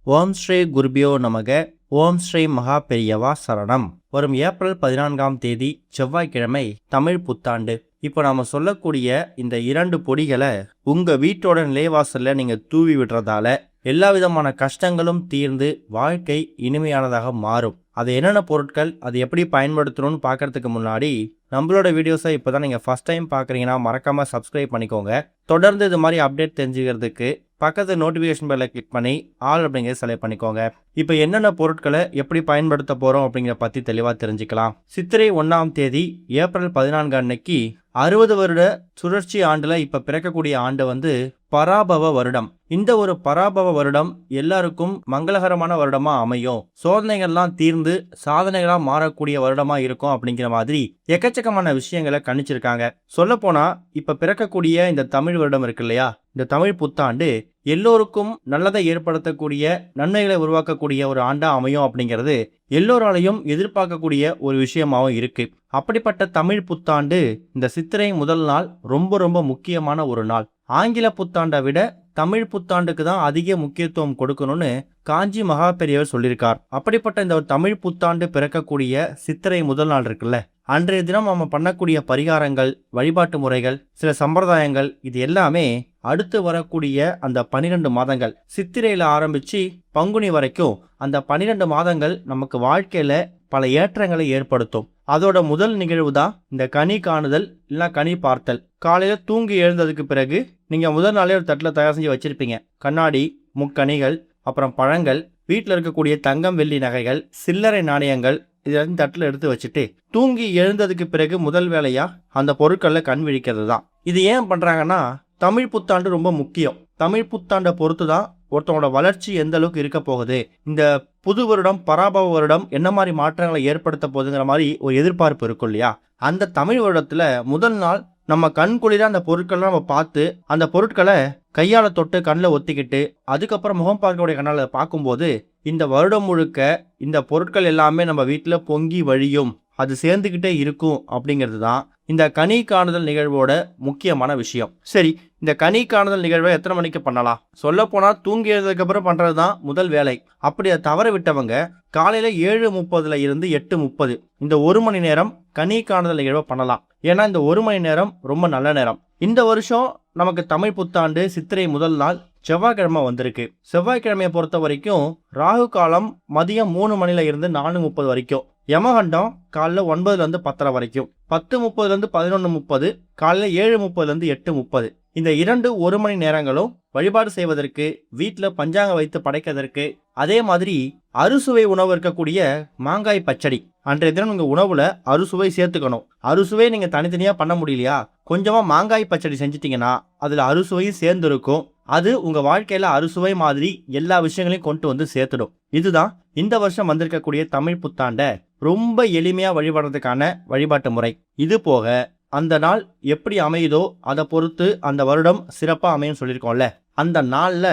ஓம் ஸ்ரீ குருபியோ நமக. ஓம் ஸ்ரீ மகா பெரியவா சரணம். வரும் ஏப்ரல் 14ஆம் தேதி செவ்வாய்க்கிழமை தமிழ் புத்தாண்டு. இப்போ நாம சொல்லக்கூடிய இந்த 2 பொடிகளை உங்க வீட்டோட நிலைவாசல்ல நீங்க தூவி விடுறதால எல்லா விதமான கஷ்டங்களும் தீர்ந்து வாழ்க்கை இனிமையானதாக மாறும். அது என்னென்ன பொருட்கள், அது எப்படி பயன்படுத்தணும்னு பார்க்கறதுக்கு முன்னாடி நம்மளோட வீடியோஸை இப்போ தான் நீங்கள் ஃபஸ்ட் டைம் பார்க்குறீங்கன்னா மறக்காமல் சப்ஸ்கிரைப் பண்ணிக்கோங்க. தொடர்ந்து இது மாதிரி அப்டேட் தெரிஞ்சுக்கிறதுக்கு பக்கத்து நோட்டிஃபிகேஷன் பெல்லை கிளிக் பண்ணி ஆல் அப்படிங்கிறத செலக்ட் பண்ணிக்கோங்க. இப்போ என்னென்ன பொருட்களை எப்படி பயன்படுத்த போகிறோம் அப்படிங்கிற பற்றி தெளிவாக தெரிஞ்சுக்கலாம். சித்திரை 1ஆம் தேதி ஏப்ரல் 14 அன்னைக்கு 60 வருட சுழற்சி ஆண்டுல இப்ப பிறக்கக்கூடிய ஆண்டு பராபவ வருடம். இந்த ஒரு பராபவ வருடம் எல்லாருக்கும் மங்களகரமான வருடமா அமையும், சோதனைகள்லாம் தீர்ந்து சாதனைகளா மாறக்கூடிய வருடமா இருக்கும் அப்படிங்கிற மாதிரி எக்கச்சக்கமான விஷயங்களை கணிச்சிருக்காங்க. சொல்ல போனா இப்ப பிறக்கக்கூடிய இந்த தமிழ் வருடம் இருக்கு இல்லையா, இந்த தமிழ் புத்தாண்டு எல்லோருக்கும் நல்லதை ஏற்படுத்தக்கூடிய நன்மைகளை உருவாக்கக்கூடிய ஒரு ஆண்டா அமையும் அப்படிங்கிறது எல்லோராலையும் எதிர்பார்க்கக்கூடிய ஒரு விஷயமாவும் இருக்கு. அப்படிப்பட்ட தமிழ் புத்தாண்டு இந்த சித்திரை முதல் நாள் ரொம்ப ரொம்ப முக்கியமான ஒரு நாள். ஆங்கில புத்தாண்டை விட தமிழ் புத்தாண்டுக்கு தான் அதிக முக்கியத்துவம் கொடுக்கணும்னு காஞ்சி மகா பெரியவர் சொல்லியிருக்கார். அப்படிப்பட்ட இந்த ஒரு தமிழ் புத்தாண்டு பிறக்கக்கூடிய சித்திரை முதல் நாள் இருக்குல்ல, அன்றைய தினம் நம்ம பண்ணக்கூடிய பரிகாரங்கள், வழிபாட்டு முறைகள், சில சம்பிரதாயங்கள், இது எல்லாமே அடுத்து வரக்கூடிய அந்த 12 மாதங்கள் சித்திரையில ஆரம்பிச்சு பங்குனி வரைக்கும் அந்த 12 மாதங்கள் நமக்கு வாழ்க்கையில பல ஏற்றங்களை ஏற்படுத்தும். அதோட முதல் நிகழ்வு தான் இந்த கனி காணுதல் இல்லைன்னா கனி பார்த்தல். காலையில தூங்கி எழுந்ததுக்கு பிறகு நீங்க முதல் நாளே ஒரு தட்டில் தயார் செஞ்சு வச்சிருப்பீங்க. கண்ணாடி, முக்கணிகள், அப்புறம் பழங்கள், வீட்டில் இருக்கக்கூடிய தங்கம் வெள்ளி நகைகள், சில்லறை நாணயங்கள் இதெல்லாம் தட்டில் எடுத்து வச்சுட்டு தூங்கி எழுந்ததுக்கு பிறகு முதல் வேலையா அந்த பொருட்களில் கண் விழிக்கிறது தான். இது ஏன் பண்றாங்கன்னா, தமிழ் புத்தாண்டு ரொம்ப முக்கியம். தமிழ் புத்தாண்டை பொறுத்து தான் ஒருத்தவங்களோட வளர்ச்சி எந்த அளவுக்கு இருக்க போகுது, இந்த புது வருடம் பராபவ வருடம் என்ன மாதிரி மாற்றங்களை ஏற்படுத்த போகுதுங்கிற மாதிரி ஒரு எதிர்பார்ப்பு இருக்கும் இல்லையா. அந்த தமிழ் வருடத்துல முதல் நாள் நம்ம கண் குளிர அந்த பொருட்கள்லாம் நம்ம பார்த்து அந்த பொருட்களை கையால தொட்டு கண்ணில் ஒத்திக்கிட்டு அதுக்கப்புறம் முகம் பார்க்கக்கூடிய கண்ணால் பார்க்கும்போது இந்த வருடம் முழுக்க இந்த பொருட்கள் எல்லாமே நம்ம வீட்டில் பொங்கி வழியும், அது சேர்ந்துக்கிட்டே இருக்கும் அப்படிங்கிறது தான் இந்த கனி காணுதல் நிகழ்வோட முக்கியமான விஷயம். சரி, இந்த கனி காணுதல் நிகழ்வை எத்தனை மணிக்கு பண்ணலாம்? சொல்ல போனா தூங்கி எழுந்ததுக்கு அப்புறம் பண்றது தான் முதல் வேலை. அப்படி அதை தவற விட்டவங்க காலையில 7:30 இருந்து 8:30 இந்த 1 மணி நேரம் கனி காணுதல் நிகழ்வை பண்ணலாம். ஏன்னா இந்த 1 மணி நேரம் ரொம்ப நல்ல நேரம். இந்த வருஷம் நமக்கு தமிழ் புத்தாண்டு சித்திரை முதல் நாள் செவ்வாய்க்கிழமை வந்திருக்கு. செவ்வாய்க்கிழமையை பொறுத்த வரைக்கும் ராகு காலம் மதியம் 3 மணில இருந்து 4:30 வரைக்கும், யமகண்டம் காலைல 9 இருந்து 10:30 வரைக்கும், 10:30 இருந்து 11:30, காலைல 7:30 இருந்து 8:30. இந்த 1 மணி நேரங்களும் வழிபாடு செய்வதற்கு, வீட்டில் பஞ்சாங்கம் வைத்து படைக்கிறதற்கு, அதே மாதிரி அறுசுவை உணவு இருக்கக்கூடிய மாங்காய் பச்சடி. அன்றைய தினம் உங்க உணவுல அறுசுவை சேர்த்துக்கணும். அறுசுவை நீங்க தனித்தனியா பண்ண முடியலையா, கொஞ்சமா மாங்காய் பச்சடி செஞ்சிட்டீங்கன்னா அதுல அறுசுவையும் சேர்ந்து இருக்கும். அது உங்க வாழ்க்கையில அறுசுவை மாதிரி எல்லா விஷயங்களையும் கொண்டு வந்து சேர்த்துடும். இதுதான் இந்த வருஷம் வந்திருக்கக்கூடிய தமிழ் புத்தாண்ட ரொம்ப எளிமையா வழிபடுறதுக்கான வழிபாட்டு முறை. இது போக அந்த நாள் எப்படி அமையுதோ அதை பொறுத்து அந்த வருடம் சிறப்பா அமையும் சொல்லியிருக்கோம்ல. அந்த நாள்ல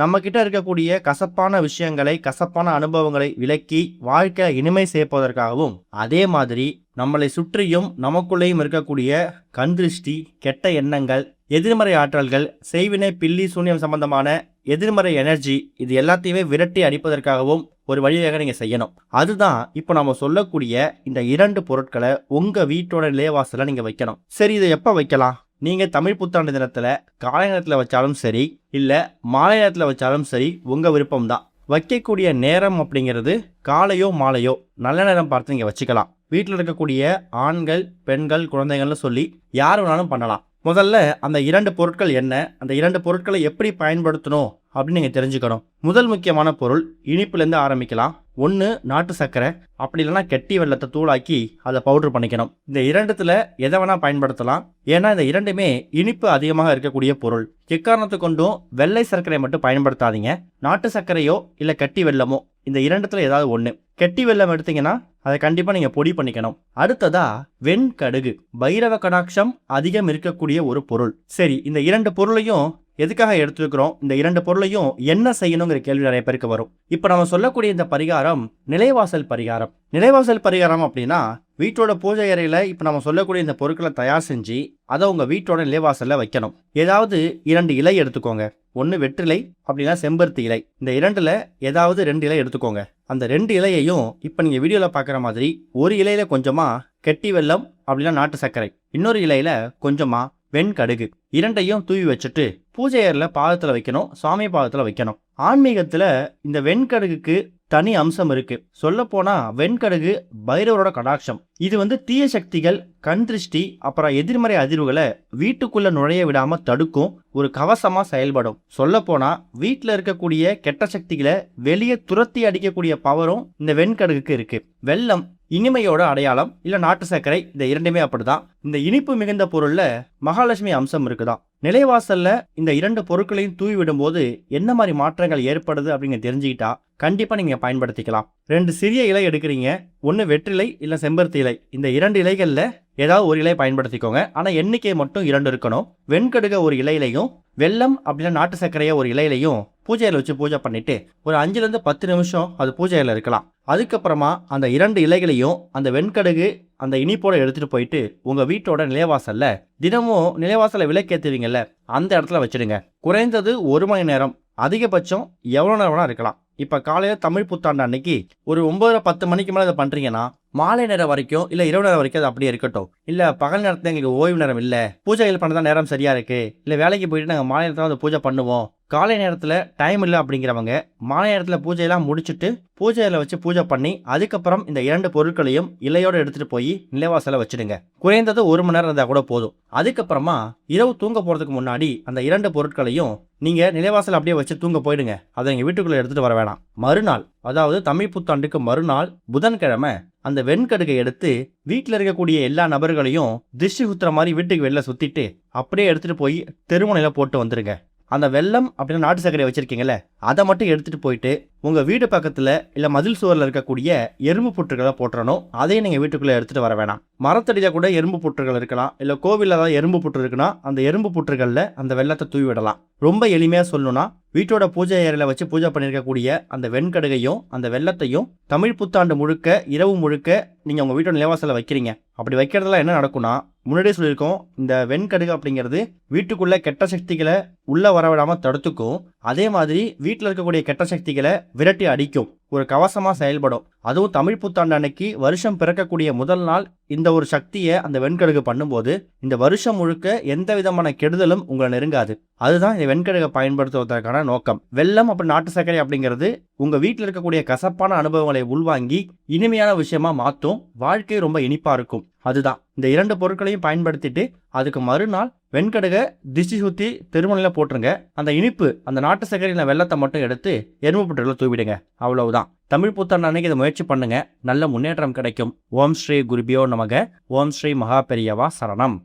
நம்ம கிட்ட இருக்கக்கூடிய கசப்பான விஷயங்களை, கசப்பான அனுபவங்களை விலக்கி வாழ்க்கை இனிமை சேர்ப்பதற்காகவும், அதே மாதிரி நம்மளை சுற்றியும் நமக்குள்ளேயும் இருக்கக்கூடிய கண்திருஷ்டி, கெட்ட எண்ணங்கள், எதிர்மறை ஆற்றல்கள், செய்வினை, பில்லி, சூன்யம் சம்பந்தமான எதிர்மறை எனர்ஜி, இது எல்லாத்தையுமே விரட்டி அடிப்பதற்காகவும் ஒரு வழியாக நீங்க செய்யணும். அதுதான் இப்போ நம்ம சொல்லக்கூடிய இந்த 2 பொருட்களை உங்க வீட்டோட நிலைவாசல நீங்க வைக்கணும். சரி, இதை எப்ப வைக்கலாம்? நீங்க தமிழ் புத்தாண்டு தினத்துல காலை நேரத்துல வச்சாலும் சரி, இல்ல மாலை நேரத்துல வச்சாலும் சரி, உங்க விருப்பம் தான். வைக்கக்கூடிய நேரம் அப்படிங்கிறது காலையோ மாலையோ நல்ல நேரம் பார்த்து நீங்க வச்சுக்கலாம். வீட்டில் இருக்கக்கூடிய ஆண்கள், பெண்கள், குழந்தைகள்னு சொல்லி யார் வேணாலும் பண்ணலாம். முதல்ல அந்த 2 பொருட்கள் என்ன, அந்த 2 பொருட்களை எப்படி பயன்படுத்தணும் அப்படின்னு நீங்க தெரிஞ்சுக்கணும். முதல் முக்கியமான பொருள் இனிப்புலேருந்து ஆரம்பிக்கலாம். 1 நாட்டு சர்க்கரை, அப்படி இல்லைன்னா கெட்டி வெல்லத்தை தூளாக்கி அதை பவுடர் பண்ணிக்கணும். இந்த 2த்துல எதை வேணா பயன்படுத்தலாம். ஏன்னா இந்த 2மே இனிப்பு அதிகமாக இருக்கக்கூடிய பொருள். எக்காரணத்தை கொண்டும் வெள்ளை சர்க்கரை மட்டும் பயன்படுத்தாதீங்க. நாட்டு சர்க்கரையோ இல்ல கெட்டி வெல்லமோ இந்த 2த்துல ஏதாவது ஒண்ணு. கெட்டி வெல்லம் எடுத்தீங்கன்னா அதை கண்டிப்பா நீங்க பொடி பண்ணிக்கணும். அடுத்ததா வெண்கடுகு, பைரவ கடாட்சம் அதிகம் இருக்கக்கூடிய ஒரு பொருள். சரி, இந்த 2 பொருளையும் எதுக்காக எடுத்துக்கிறோம், இந்த 2 பொருளையும் என்ன செய்யணுங்கிற கேள்வி நிறைய பேருக்கு வரும். இப்ப நம்ம சொல்லக்கூடிய இந்த பரிகாரம் நிலைவாசல் பரிகாரம். நிலைவாசல் பரிகாரம் அப்படின்னா வீட்டோட பூஜை அறையில் இப்போ நம்ம சொல்லக்கூடிய இந்த பொருட்களை தயார் செஞ்சு அதை உங்கள் வீட்டோட நிலைவாசலில் வைக்கணும். ஏதாவது 2 இலை எடுத்துக்கோங்க. ஒன்று வெற்றிலை, அப்படின்னா செம்பருத்தி இலை. இந்த 2ல் ஏதாவது 2 இலை எடுத்துக்கோங்க. அந்த 2 இலையையும் இப்போ நீங்கள் வீடியோவில் பார்க்குற மாதிரி ஒரு இலையில கொஞ்சமாக கெட்டி வெல்லம், அப்படின்னா நாட்டு சர்க்கரை, இன்னொரு இலையில கொஞ்சமாக வெண்கடுகு, 2ஐயும் தூவி வச்சுட்டு பூஜை அறையில் பாதத்தில் வைக்கணும், சாமி பாதத்தில் வைக்கணும். ஆன்மீகத்தில் இந்த வெண்கடுகுக்கு தனி அம்சம் இருக்கு. சொல்ல போனா வெண்கடுகு பைரவரோட கடாட்சம். இது தீய சக்திகள், கண் திருஷ்டி, அப்புறம் எதிர்மறை அதிர்வுகளை வீட்டுக்குள்ள நுழைய விடாம தடுக்கும் ஒரு கவசமா செயல்படும். சொல்ல போனா வீட்டுல இருக்கக்கூடிய கெட்ட சக்திகளை வெளியே துரத்தி அடிக்கக்கூடிய பவரும் இந்த வெண்கடுகுக்கு இருக்கு. வெல்லம் இனிமையோட அடையாளம், இல்ல நாட்டு சர்க்கரை, இந்த 2மே அப்படிதான். இந்த இனிப்பு மிகுந்த பொருள்ல மகாலட்சுமி அம்சம் இருக்குதான். நிலைவாசல்ல இந்த 2 பொருட்களையும் தூவி விடும்போது என்ன மாதிரி மாற்றங்கள் ஏற்படுது அப்படின்னு தெரிஞ்சுக்கிட்டா கண்டிப்பா நீங்க பயன்படுத்திக்கலாம். 2 சிறிய இலை எடுக்கிறீங்க, ஒன்று வெற்றிலை இல்ல செம்பருத்தி இலை. இந்த 2 இலைகள்ல ஏதாவது ஒரு இலை பயன்படுத்திக்கோங்க. ஆனா எண்ணிக்கை மட்டும் 2 இருக்கணும். வெண்கடுக ஒரு இலையிலையும் வெல்லம், அப்படின்னா நாட்டு சர்க்கரையை ஒரு இலையிலையும் பூஜையில் வச்சு பூஜை பண்ணிட்டு ஒரு 5லேருந்து 10 நிமிஷம் அது பூஜையில் இருக்கலாம். அதுக்கப்புறமா அந்த 2 இலைகளையும் அந்த வெண்கடுகு அந்த இனிப்போட எடுத்துட்டு போயிட்டு உங்க வீட்டோட நிலைவாசல்ல தினமும் நிலைவாசல விளக்கேற்றுவீங்கல்ல, அந்த இடத்துல வச்சிடுங்க. குறைந்தது 1 மணி நேரம், அதிகபட்சம் எவ்வளோ நேரம் வேணா இருக்கலாம். இப்போ காலையில் தமிழ் புத்தாண்டு அன்னைக்கு ஒரு 9:10 மணிக்கு மேலே இதை பண்ணுறீங்கன்னா மாலை நேரம் வரைக்கும் இல்லை இரவு நேரம் வரைக்கும் அது அப்படியே இருக்கட்டும். இல்லை பகல் நேரத்தில் எங்களுக்கு ஓய்வு நேரம் இல்லை, பூஜைகள் பண்ண தான் நேரம் சரியாக இருக்குது, இல்லை வேலைக்கு போயிட்டு நாங்கள் மாலை நேரத்தில் வந்து பூஜை பண்ணுவோம், காலை நேரத்தில் டைம் இல்லை அப்படிங்கிறவங்க மாலை நேரத்தில் பூஜையெல்லாம் முடிச்சுட்டு பூஜையில் வச்சு பூஜை பண்ணி அதுக்கப்புறம் இந்த 2 பொருட்களையும் இலையோடு எடுத்துகிட்டு போய் நிலைவாசலை வச்சுடுங்க. குறைந்தது 1 மணி நேரம் இருந்தால் கூட போதும். அதுக்கப்புறமா இரவு தூங்க போகிறதுக்கு முன்னாடி அந்த 2 பொருட்களையும் நீங்கள் நிலைவாசல் அப்படியே வச்சு தூங்க போயிடுங்க. அதை எங்கள் வீட்டுக்குள்ளே எடுத்துகிட்டு வர வேணாம். மறுநாள், அதாவது தமிழ் புத்தாண்டுக்கு மறுநாள் புதன்கிழமை அந்த வெண்கடுகை எடுத்து வீட்டில் இருக்கக்கூடிய எல்லா நபர்களையும் திருஷ்டி சுத்துற மாதிரி வீட்டுக்கு வெளில சுற்றிட்டு அப்படியே எடுத்துகிட்டு போய் தெருமுனையில் போட்டு வந்துடுங்க. அந்த வெல்லம், அப்படின்னா நாட்டு சர்க்கரை வச்சிருக்கீங்கல்ல, அதை மட்டும் எடுத்துகிட்டு போயிட்டு உங்கள் வீடு பக்கத்தில் இல்லை மதில் சுவரில் இருக்கக்கூடிய எறும்பு புற்றுகளை போட்டுறணும். அதையும் நீங்கள் வீட்டுக்குள்ளே எடுத்துகிட்டு வர வேணாம். மரத்தடியில் கூட எறும்பு புற்றுகள் இருக்கலாம், இல்லை கோவிலில் ஏதாவது எறும்பு புற்று இருக்குன்னா அந்த எறும்பு புற்றுகளில் அந்த வெள்ளத்தை தூவி விடலாம். ரொம்ப எளிமையாக சொல்லணும்னா வீட்டோட பூஜை அறையில் வச்சு பூஜை பண்ணியிருக்கக்கூடிய அந்த வெண்கடுகையும் அந்த வெள்ளத்தையும் தமிழ் புத்தாண்டு முழுக்க இரவு முழுக்க நீங்கள் உங்கள் வீட்டோட நிலைவாசலில் வைக்கிறீங்க. அப்படி வைக்கிறதுல என்ன நடக்கும்னா, முன்னாடியே சொல்லியிருக்கோம், இந்த வெண்கடுகு அப்படிங்கிறது வீட்டுக்குள்ள கெட்ட சக்திகளை உள்ள வரவிடாமல் தடுத்துக்கும். அதே மாதிரி வீட்டில் இருக்கக்கூடிய கெட்ட சக்திகளை விரட்டி அடிக்கும், ஒரு கவசமா செயல்படும். அதுவும் தமிழ் புத்தாண்டு அன்னைக்கு வருஷம் பிறக்கக்கூடிய முதல் நாள் இந்த ஒரு சக்தியை அந்த வெண்கடுகு பண்ணும்போது இந்த வருஷம் முழுக்க எந்த விதமான கெடுதலும் உங்களை நெருங்காது. அதுதான் இந்த வெண்கடுகை பயன்படுத்துவதற்கான நோக்கம். வெல்லம் அப்படி நாட்டு சர்க்கரை அப்படிங்கிறது உங்க வீட்டில் இருக்கக்கூடிய கசப்பான அனுபவங்களை உள்வாங்கி இனிமையான விஷயமா மாற்றும், வாழ்க்கை ரொம்ப இனிப்பா இருக்கும். அதுதான் இந்த 2 பொருட்களையும் பயன்படுத்திட்டு அதுக்கு மறுநாள் வெண்கடுகை திஷ்டி சுத்தி தெருமுனையில போட்டுருங்க. அந்த இனிப்பு, அந்த நாட்டு சர்க்கரையில வெள்ளத்தை மட்டும் எடுத்து எறும்பு புற்றுகளை தூவிடுங்க. அவ்வளவுதான். தமிழ் புத்தாண்டு அன்னைக்கு இதை முயற்சி பண்ணுங்க, நல்ல முன்னேற்றம் கிடைக்கும். ஓம் ஸ்ரீ குருபியோ நமக. ஓம் ஸ்ரீ மகா பெரியவா சரணம்.